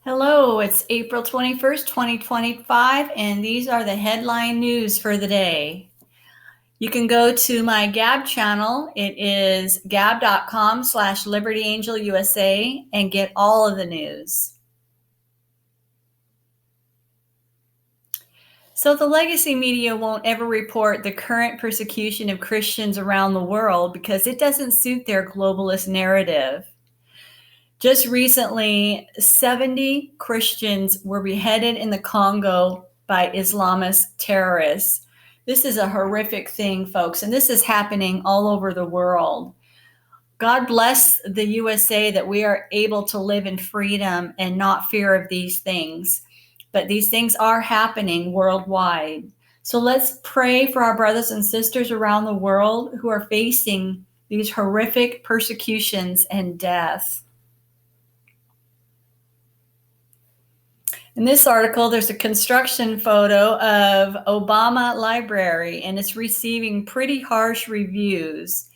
Hello, it's April 21st, 2025, and these are the headline news for the day. You can go to my Gab channel. It is gab.com/LibertyAngelUSA and get all of the news. So the legacy media won't ever report the current persecution of Christians around the world because it doesn't suit their globalist narrative. Just recently, 70 Christians were beheaded in the Congo by Islamist terrorists. This is a horrific thing, folks, and this is happening all over the world. God bless the USA that we are able to live in freedom and not fear of these things. But these things are happening worldwide. So let's pray for our brothers and sisters around the world who are facing these horrific persecutions and death. In this article, there's a construction photo of Obama Library, and it's receiving pretty harsh reviews.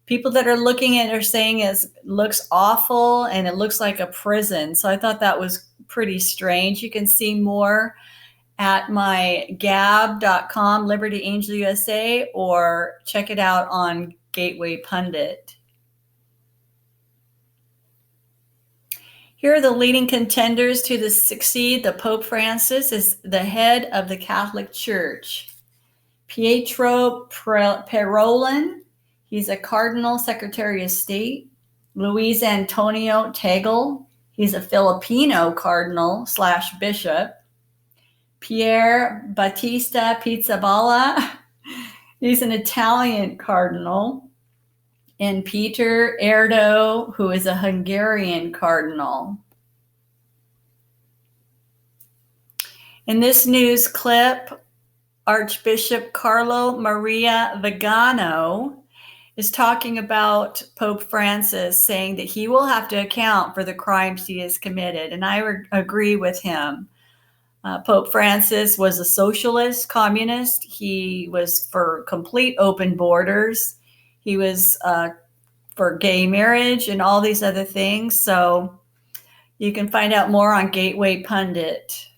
People that are looking at it are saying it looks awful and it looks like a prison. So I thought that was pretty strange. You can see more at my gab.com, Liberty Angel USA, or check it out on Gateway Pundit. Here are the leading contenders to succeed the Pope Francis as the head of the Catholic Church. Pietro Parolin, he's a Cardinal Secretary of State. Luis Antonio Tagle, he's a Filipino Cardinal / Bishop. Pierre Battista Pizzaballa, he's an Italian Cardinal. And Peter Erdo, who is a Hungarian Cardinal. In this news clip, Archbishop Carlo Maria Vigano is talking about Pope Francis, saying that he will have to account for the crimes he has committed. And I agree with him. Pope Francis was a socialist, communist. He was for complete open borders. He was for gay marriage and all these other things. So you can find out more on Gateway Pundit.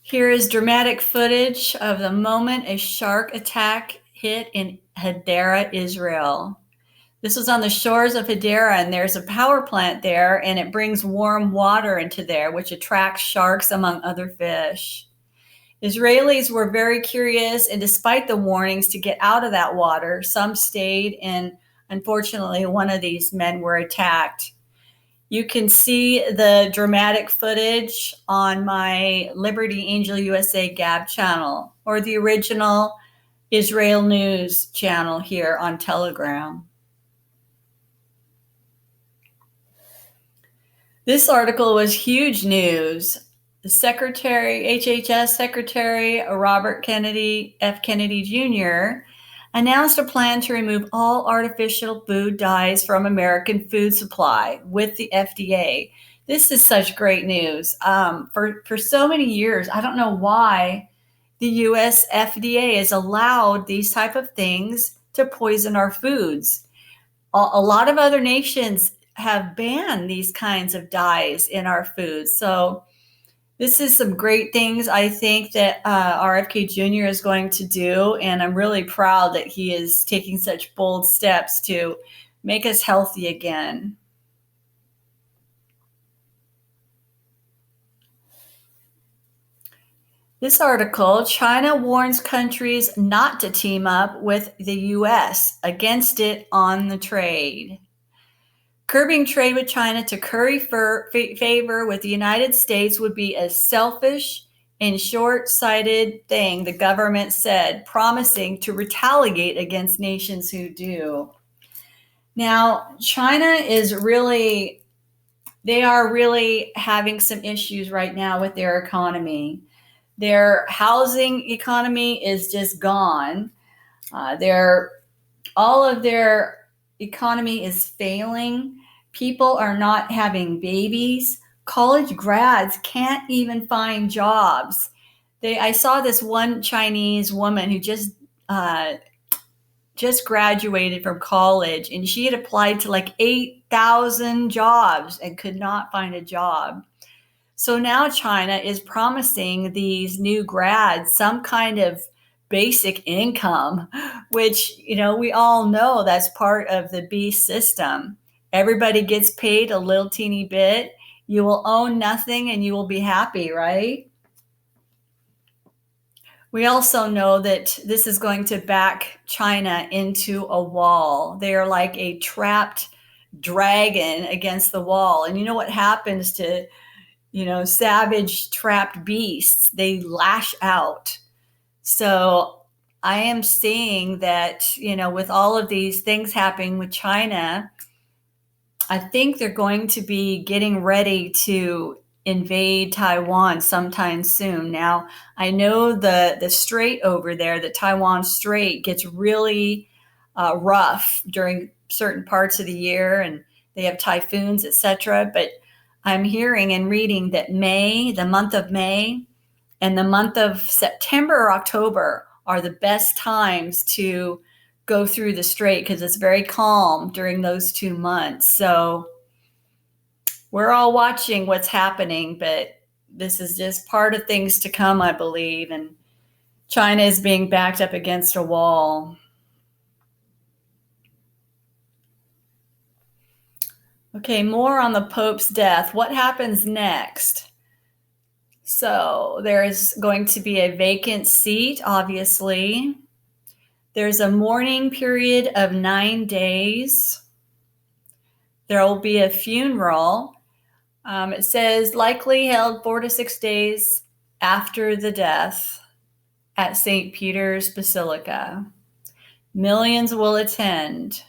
Here is dramatic footage of the moment a shark attack hit in Hadera, Israel. This was on the shores of Hadera, and there's a power plant there, and it brings warm water into there, which attracts sharks among other fish. Israelis were very curious, and despite the warnings to get out of that water, some stayed, and unfortunately, one of these men were attacked. You can see the dramatic footage on my Liberty Angel USA Gab channel or the original Israel News channel here on Telegram. This article was huge news. The HHS Secretary Robert F. Kennedy Jr. announced a plan to remove all artificial food dyes from American food supply with the FDA. This is such great news. For so many years, I don't know why the U.S. FDA has allowed these type of things to poison our foods. A lot of other nations have banned these kinds of dyes in our foods. So this is some great things I think that RFK Jr. is going to do, and I'm really proud that he is taking such bold steps to make us healthy again. This article, China warns countries not to team up with the U.S. against it on the trade. Curbing trade with China to curry favor with the United States would be a selfish and short-sighted thing, the government said, promising to retaliate against nations who do. Now, China is they are really having some issues right now with their economy. Their housing economy is just gone. All of their economy is failing. People are not having babies. College grads can't even find jobs. I saw this one Chinese woman who just just graduated from college, and she had applied to like 8,000 jobs and could not find a job. So now China is promising these new grads some kind of basic income, which, we all know that's part of the beast system. Everybody gets paid a little teeny bit. You will own nothing and you will be happy, right? We also know that this is going to back China into a wall. They are like a trapped dragon against the wall. And you know what happens to, savage trapped beasts? They lash out. So I am seeing that, with all of these things happening with China, I think they're going to be getting ready to invade Taiwan sometime soon. Now, I know the strait over there, the Taiwan Strait, gets really rough during certain parts of the year, and they have typhoons, etc. But I'm hearing and reading that the month of May, and the month of September or October are the best times to go through the strait because it's very calm during those 2 months. So we're all watching what's happening, but this is just part of things to come, I believe. And China is being backed up against a wall. Okay, more on the Pope's death. What happens next? So there is going to be a vacant seat, obviously. There's a mourning period of 9 days. There will be a funeral. It says likely held 4 to 6 days after the death at St. Peter's Basilica. Millions will attend.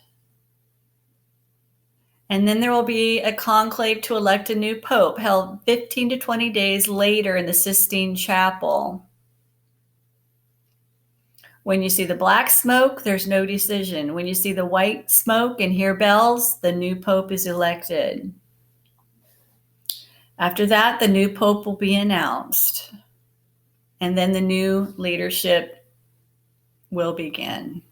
And then there will be a conclave to elect a new pope held 15 to 20 days later in the Sistine Chapel. When you see the black smoke, there's no decision. When you see the white smoke and hear bells, the new pope is elected. After that, the new pope will be announced. And then the new leadership will begin.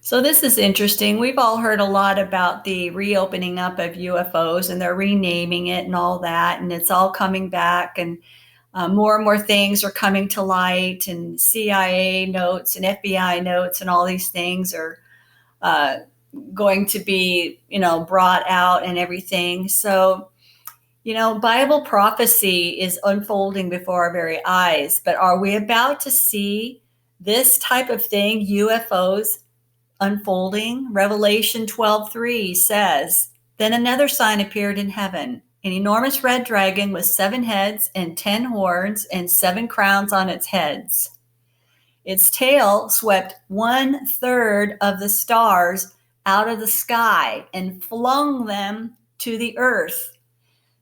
So this is interesting. We've all heard a lot about the reopening up of UFOs, and they're renaming it and all that, and it's all coming back, and more and more things are coming to light, and CIA notes and FBI notes and all these things are going to be, brought out and everything. So, Bible prophecy is unfolding before our very eyes, but are we about to see this type of thing, UFOs, unfolding? Revelation 12:3 says, "Then another sign appeared in heaven, an enormous red dragon with 7 heads and 10 horns and 7 crowns on its heads. Its tail swept 1/3 of the stars out of the sky and flung them to the earth."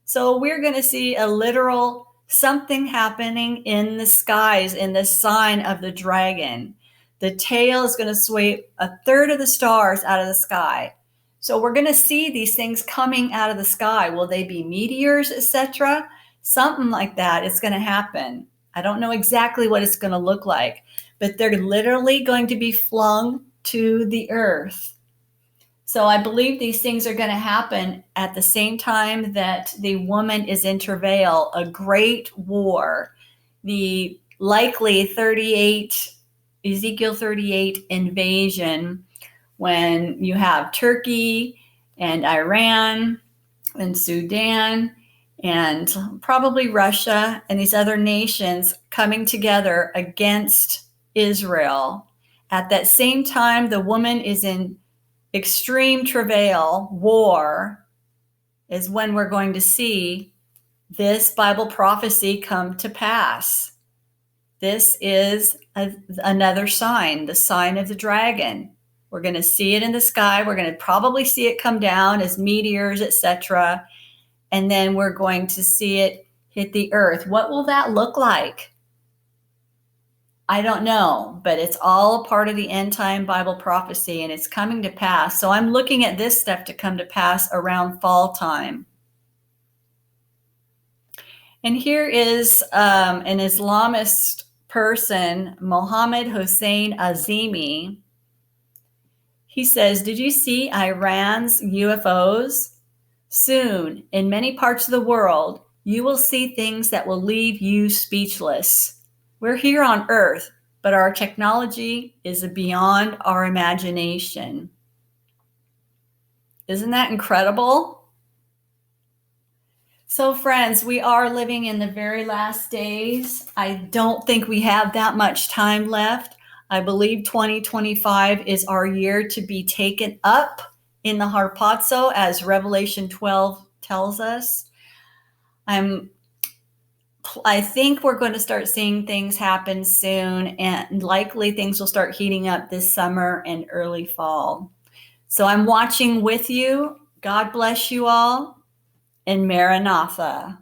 So we're going to see a literal something happening in the skies in the sign of the dragon. The tail is going to sweep 1/3 of the stars out of the sky. So we're going to see these things coming out of the sky. Will they be meteors, etc.? Something like that is going to happen. I don't know exactly what it's going to look like, but they're literally going to be flung to the earth. So I believe these things are going to happen at the same time that the woman is in travail, a great war, the likely Ezekiel 38 invasion, when you have Turkey and Iran and Sudan and probably Russia and these other nations coming together against Israel. At that same time, the woman is in extreme travail, war, is when we're going to see this Bible prophecy come to pass. This is another sign, the sign of the dragon. We're going to see it in the sky. We're going to probably see it come down as meteors, etc. And then we're going to see it hit the earth. What will that look like? I don't know, but it's all a part of the end time Bible prophecy, and it's coming to pass. So I'm looking at this stuff to come to pass around fall time. And here is an Islamist person, Mohammed Hossein Azimi, he says, did you see Iran's UFOs? Soon, in many parts of the world, you will see things that will leave you speechless. We're here on Earth, but our technology is beyond our imagination. Isn't that incredible? So, friends, we are living in the very last days. I don't think we have that much time left. I believe 2025 is our year to be taken up in the harpazo, as Revelation 12 tells us. I think we're going to start seeing things happen soon, and likely things will start heating up this summer and early fall. So I'm watching with you. God bless you all, and Maranatha.